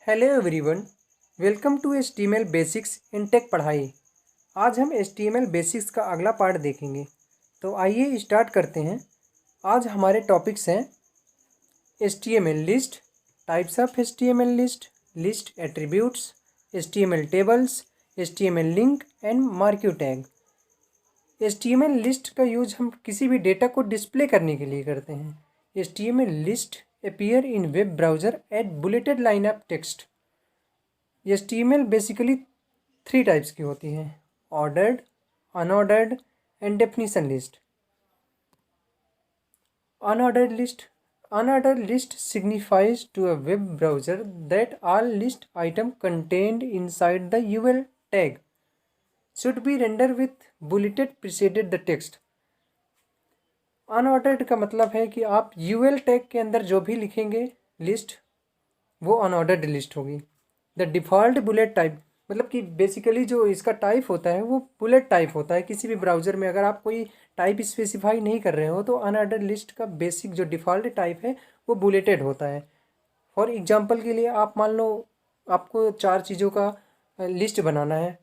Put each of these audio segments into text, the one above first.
Hello everyone, welcome to HTML basics in tech Padhai. आज हम HTML basics का अगला पार्ट देखेंगे। तो आइए स्टार्ट करते हैं। आज हमारे टॉपिक्स हैं HTML list, types of HTML list, list attributes, HTML tables, HTML link and marquee tag. HTML list का यूज हम किसी भी डेटा को डिस्प्ले करने के लिए करते हैं। HTML list appear in web browser at bulleted line of text। HTML basically 3 types की होती हैं: ordered, unordered and definition list. Unordered list signifies to a web browser that all list item contained inside the UL tag should be rendered with bulleted preceded the text। Unordered का मतलब है कि आप UL tag के अंदर जो भी लिखेंगे लिस्ट, वो अनऑर्डर्ड लिस्ट होगी। द डिफ़ॉल्ट बुलेट टाइप मतलब कि बेसिकली जो इसका टाइप होता है वो बुलेट टाइप होता है। किसी भी ब्राउज़र में अगर आप कोई टाइप स्पेसिफाई नहीं कर रहे हो तो अनऑर्डर्ड लिस्ट का बेसिक जो डिफ़ॉल्ट टाइप है वो बुलेटेड होता है। फॉर एग्जांपल के लिए आप मान लो आपको 4 चीज़ों का लिस्ट बनाना है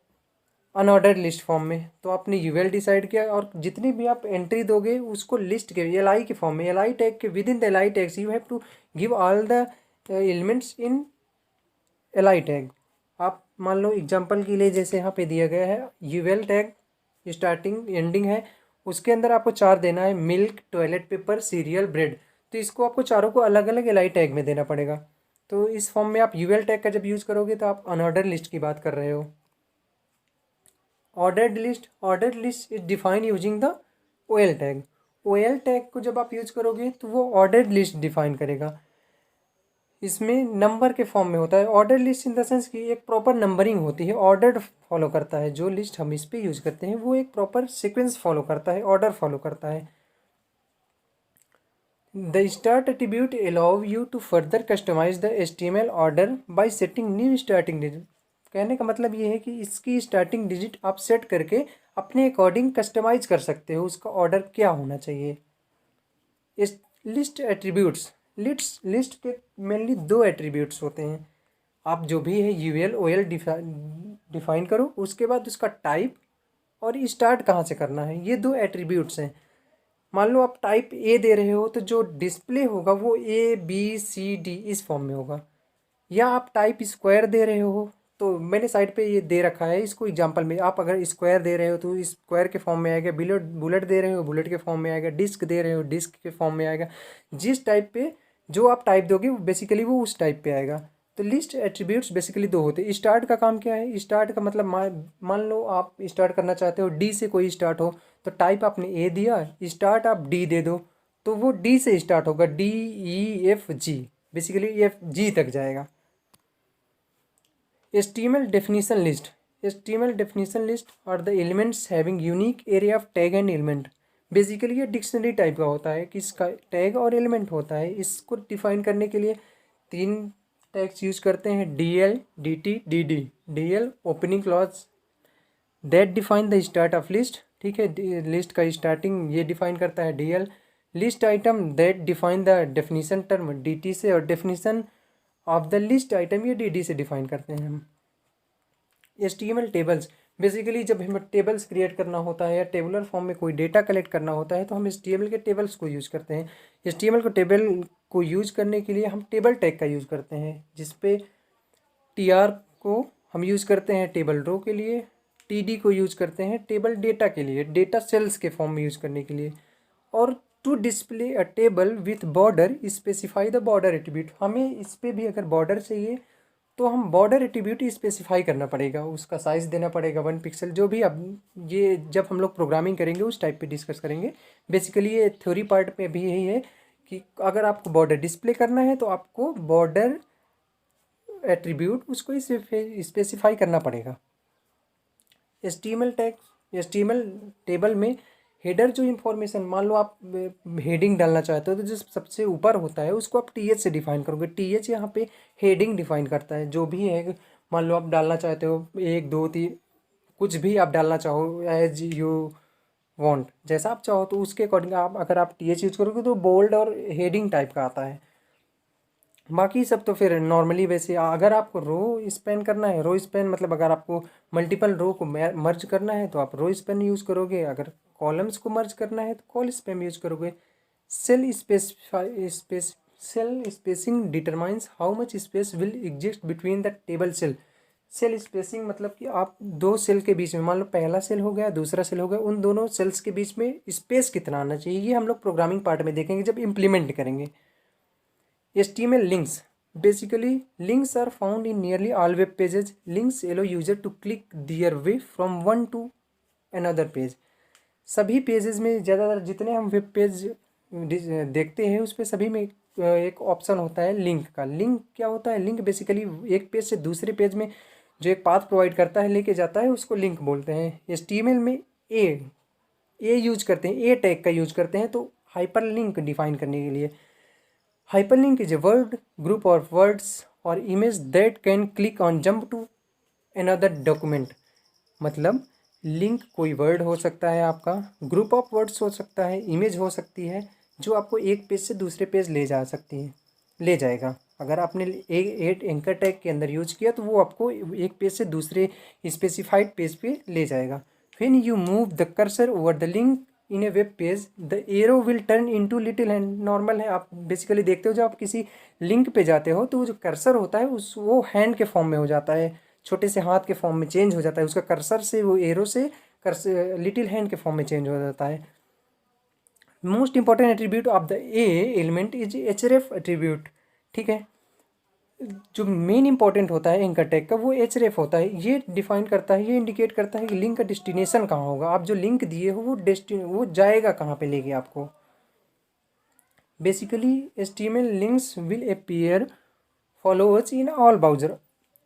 अनऑर्डर्ड लिस्ट फॉर्म में, तो आपने यूएल डिसाइड किया और जितनी भी आप एंट्री दोगे उसको लिस्ट के एल के फॉर्म में, एल टैग के within the L tags you have to give all the elements in L tag. आप मान लो एग्जांपल के लिए जैसे यहाँ पे दिया गया है यूएल टैग स्टार्टिंग एंडिंग है, उसके अंदर आपको 4 देना है: milk, toilet paper, serial, bread. तो इसको आपको चारों को अलग अलग एल टैग में देना पड़ेगा। तो इस फॉर्म में आप यूएल टैग का जब यूज़ करोगे तो आप अनऑर्डर लिस्ट की बात कर रहे हो। Ordered list is define using the OL tag. OL tag को जब आप यूज करोगे तो वो ऑर्डर्ड लिस्ट डिफाइन करेगा। इसमें नंबर के फॉर्म में होता है। Order list in the sense कि एक प्रॉपर नंबरिंग होती है, ऑर्डर फॉलो करता है। जो लिस्ट हम इस पे यूज करते हैं वो एक प्रॉपर सीक्वेंस फॉलो करता है, ऑर्डर फॉलो करता है। The start attribute allow you to further customize the HTML order by setting new starting digit. कहने का मतलब ये है कि इसकी स्टार्टिंग डिजिट आप सेट करके अपने अकॉर्डिंग कस्टमाइज कर सकते हो उसका ऑर्डर क्या होना चाहिए। इस लिस्ट एट्रीब्यूट्स, लिस्ट के मेनली 2 एट्रीब्यूट्स होते हैं। आप जो भी है यूएल ओएल डिफाइन करो, उसके बाद उसका टाइप और स्टार्ट कहाँ से करना है, ये 2 एट्रीब्यूट्स हैं। मान लो आप टाइप ए दे रहे हो तो जो डिस्प्ले होगा वो ABCD इस फॉर्म में होगा। या आप टाइप स्क्वायर दे रहे हो तो मैंने साइड पे ये दे रखा है इसको एग्जांपल में। आप अगर स्क्वायर दे रहे हो तो स्क्वायर के फॉर्म में आएगा, बुलेट दे रहे हो बुलेट के फॉर्म में आएगा, डिस्क दे रहे हो डिस्क के फॉर्म में आएगा। जिस टाइप पे जो आप टाइप दोगे बेसिकली वो उस टाइप पे आएगा। तो लिस्ट एट्रीब्यूट्स बेसिकली 2 होते हैं। स्टार्ट का काम क्या है? स्टार्ट का मतलब मान लो आप स्टार्ट करना चाहते हो डी से, कोई स्टार्ट हो तो टाइप आपने ए दिया, स्टार्ट आप डी दे दो तो वो डी से स्टार्ट होगा, DEFG, बेसिकली FG तक जाएगा। HTML definition list। HTML definition list are the elements having unique area of tag and element। Basically ये डिक्शनरी टाइप का होता है कि इसका टैग और एलिमेंट होता है। इसको डिफाइन करने के लिए 3 टैग्स यूज करते हैं: DL, DT, DD। DL opening clause that define the start of list, ठीक है, लिस्ट का स्टार्टिंग ये डिफाइन करता है DL। List item that define the definition term DT से, और definition of the list item ये DD से डिफाइन करते हैं हम। HTML टेबल्स, बेसिकली जब हमें टेबल्स क्रिएट करना होता है या टेबुलर फॉर्म में कोई डेटा कलेक्ट करना होता है तो हम HTML के टेबल्स को यूज़ करते हैं। HTML को टेबल को यूज़ करने के लिए हम टेबल टैग का यूज़ करते हैं, जिसपे TR को हम यूज़ करते हैं टेबल रो के लिए, TD को यूज़ करते हैं टेबल डेटा के लिए, डेटा सेल्स के फॉर्म में यूज़ करने के लिए। और to display a table with border specify the border attribute. हमें इस पर भी अगर बॉर्डर चाहिए तो हम बॉर्डर एट्रीब्यूट स्पेसिफाई करना पड़ेगा, उसका साइज़ देना पड़ेगा 1 पिक्सल। जो भी अब ये जब हम लोग प्रोग्रामिंग करेंगे उस टाइप पे डिस्कस करेंगे। बेसिकली ये थ्योरी पार्ट में भी यही है कि अगर आपको बॉर्डर डिस्प्ले करना है तो आपको बॉर्डर एट्रीब्यूट उसको स्पेसिफाई करना पड़ेगा। HTML टैग, HTML टेबल में हेडर जो इन्फॉर्मेशन, मान लो आप हेडिंग डालना चाहते हो तो जो सबसे ऊपर होता है उसको आप TH से डिफाइन करोगे। TH यहाँ पे हेडिंग डिफाइन करता है। जो भी है, मान लो आप डालना चाहते हो 1 2 3 कुछ भी आप डालना चाहो एज यू वांट, जैसा आप चाहो तो उसके अकॉर्डिंग आप अगर आप TH यूज करोगे तो बोल्ड और हेडिंग टाइप का आता है। बाकी सब तो फिर नॉर्मली वैसे अगर आपको रो स्पैन करना है, रो स्पैन मतलब अगर आपको मल्टीपल रो को मर्ज करना है तो आप रो स्पैन यूज़ करोगे, अगर कॉलम्स को मर्ज करना है तो कॉल स्पैन यूज़ करोगे। Cell space cell spacing determines how much space will exist between the table cell. Cell spacing मतलब कि आप दो सेल के बीच में, मान लो पहला सेल हो गया दूसरा सेल हो गया, उन दोनों सेल्स के बीच में स्पेस कितना आना चाहिए, ये हम लोग प्रोग्रामिंग पार्ट में देखेंगे जब इम्प्लीमेंट करेंगे। HTML links. Basically, links are found in nearly all web pages. Links allow user to click their way from one to another page. सभी पेजेस में ज़्यादातर जितने हम वेब पेज देखते हैं उस पे सभी में एक ऑप्शन होता है लिंक का। लिंक क्या होता है? लिंक बेसिकली एक पेज से दूसरे पेज में जो एक पाथ प्रोवाइड करता है लेके जाता है, उसको लिंक बोलते हैं। HTML में ए यूज करते हैं, ए टैग का यूज करते हैं तो हाइपर लिंक डिफाइन करने के लिए। Hyperlink is a word group of words or image that can click on jump to another document। मतलब लिंक कोई वर्ड हो सकता है, आपका ग्रुप ऑफ वर्ड्स हो सकता है, इमेज हो सकती है जो आपको एक पेज से दूसरे पेज ले जा सकती है, ले जाएगा। अगर आपने एक एंकर टैग के अंदर यूज किया तो वो आपको एक पेज से दूसरे स्पेसिफाइड पेज पे ले जाएगा। When you move the cursor over the link in A web page the arrow will turn into little hand. Normal है, आप बेसिकली देखते हो जब आप किसी लिंक पे जाते हो तो वो जो कर्सर होता है उस वो हैंड के फॉर्म में हो जाता है, छोटे से हाथ के फॉर्म में चेंज हो जाता है, उसका कर्सर से वो एरो से कर्सर लिटिल हैंड के फॉर्म में चेंज हो जाता है। Most important attribute of the A element is href attribute. ठीक है, जो मेन इंपॉर्टेंट होता है एंकर टैग का वो href होता है। ये डिफाइन करता है, ये इंडिकेट करता है कि लिंक का डेस्टिनेशन कहाँ होगा, आप जो लिंक दिए हो वो जाएगा कहाँ पे लेके आपको। Basically HTML links will appear followers in all browser.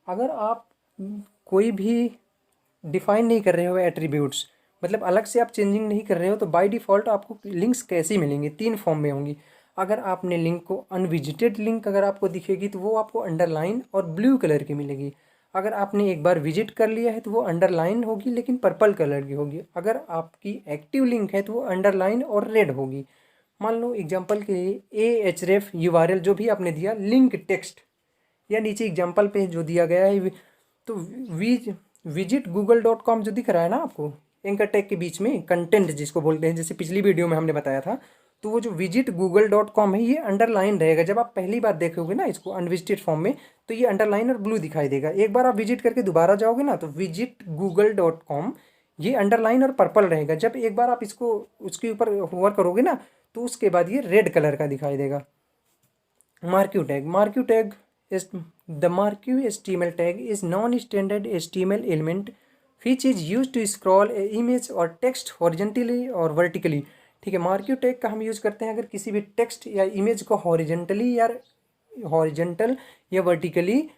अगर आप कोई भी डिफाइन नहीं कर रहे हो एट्रीब्यूट्स, मतलब अलग से आप चेंजिंग नहीं कर रहे हो, तो बाय डिफ़ॉल्ट आपको लिंक्स कैसी मिलेंगी? 3 फॉर्म में होंगी। अगर आपने लिंक को अनविजिटेड लिंक अगर आपको दिखेगी तो वो आपको अंडरलाइन और ब्लू कलर की मिलेगी। अगर आपने एक बार विजिट कर लिया है तो वो अंडरलाइन होगी लेकिन पर्पल कलर की होगी। अगर आपकी एक्टिव लिंक है तो वो अंडरलाइन और रेड होगी। मान लो एग्जांपल के लिए href URL जो भी आपने दिया लिंक टेक्स्ट, या नीचे एग्जांपल पे जो दिया गया है तो विजिट google.com जो दिख रहा है ना आपको एंकर टैग के बीच में कंटेंट जिसको बोलते हैं, जैसे पिछली वीडियो में हमने बताया था, तो वो जो विजिट google.com है ये अंडरलाइन रहेगा। जब आप पहली बार देखोगे ना इसको अनविजिटेड फॉर्म में तो ये अंडरलाइन और ब्लू दिखाई देगा। एक बार आप विजिट करके दोबारा जाओगे ना तो विजिट google.com ये अंडरलाइन और पर्पल रहेगा। जब एक बार आप इसको उसके ऊपर होवर करोगे ना तो उसके बाद ये रेड कलर का दिखाई देगा। Marquee tag is the marquee HTML tag is non-standard HTML element which is used to scroll a image or text horizontally or vertically। ठीक है, मार्क्यू टैग का हम यूज़ करते हैं अगर किसी भी टेक्स्ट या इमेज को हॉरिजेंटल या वर्टिकली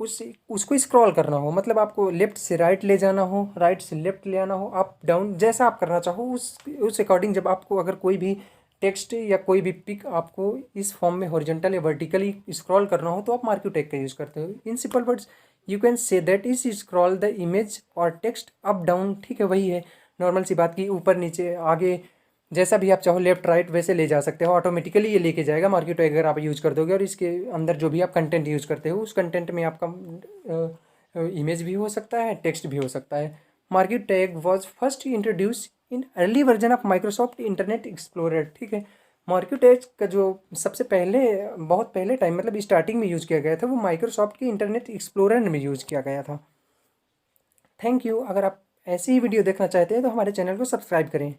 उसको स्क्रॉल करना हो, मतलब आपको लेफ्ट से राइट ले जाना हो, राइट से लेफ्ट ले आना हो, अप डाउन जैसा आप करना चाहो उस अकॉर्डिंग जब आपको अगर कोई भी टेक्स्ट या कोई भी पिक आपको इस फॉर्म में हॉरिजॉन्टल या वर्टिकली स्क्रॉल करना हो तो आप मार्क्यू टैग का यूज़ करते हो। In simple words you can say that is scroll the image और टेक्स्ट अप डाउन। ठीक है, वही है नॉर्मल सी बात की ऊपर नीचे आगे जैसा भी आप चाहो लेफ्ट राइट वैसे ले जा सकते हो, ऑटोमेटिकली ये लेके जाएगा मार्क्यू टैग अगर आप यूज़ कर दोगे। और इसके अंदर जो भी आप कंटेंट यूज़ करते हो उस कंटेंट में आपका इमेज भी हो सकता है, टेक्स्ट भी हो सकता है। Marquee tag was first introduce in early version of Microsoft internet explorer. ठीक है, मार्क्यू टैग का जो सबसे पहले बहुत पहले टाइम मतलब स्टार्टिंग में यूज़ किया गया था वो माइक्रोसॉफ्ट के इंटरनेट एक्सप्लोरर में यूज़ किया गया था। Thank you. अगर आप ऐसी ही वीडियो देखना चाहते हैं तो हमारे चैनल को सब्सक्राइब करें।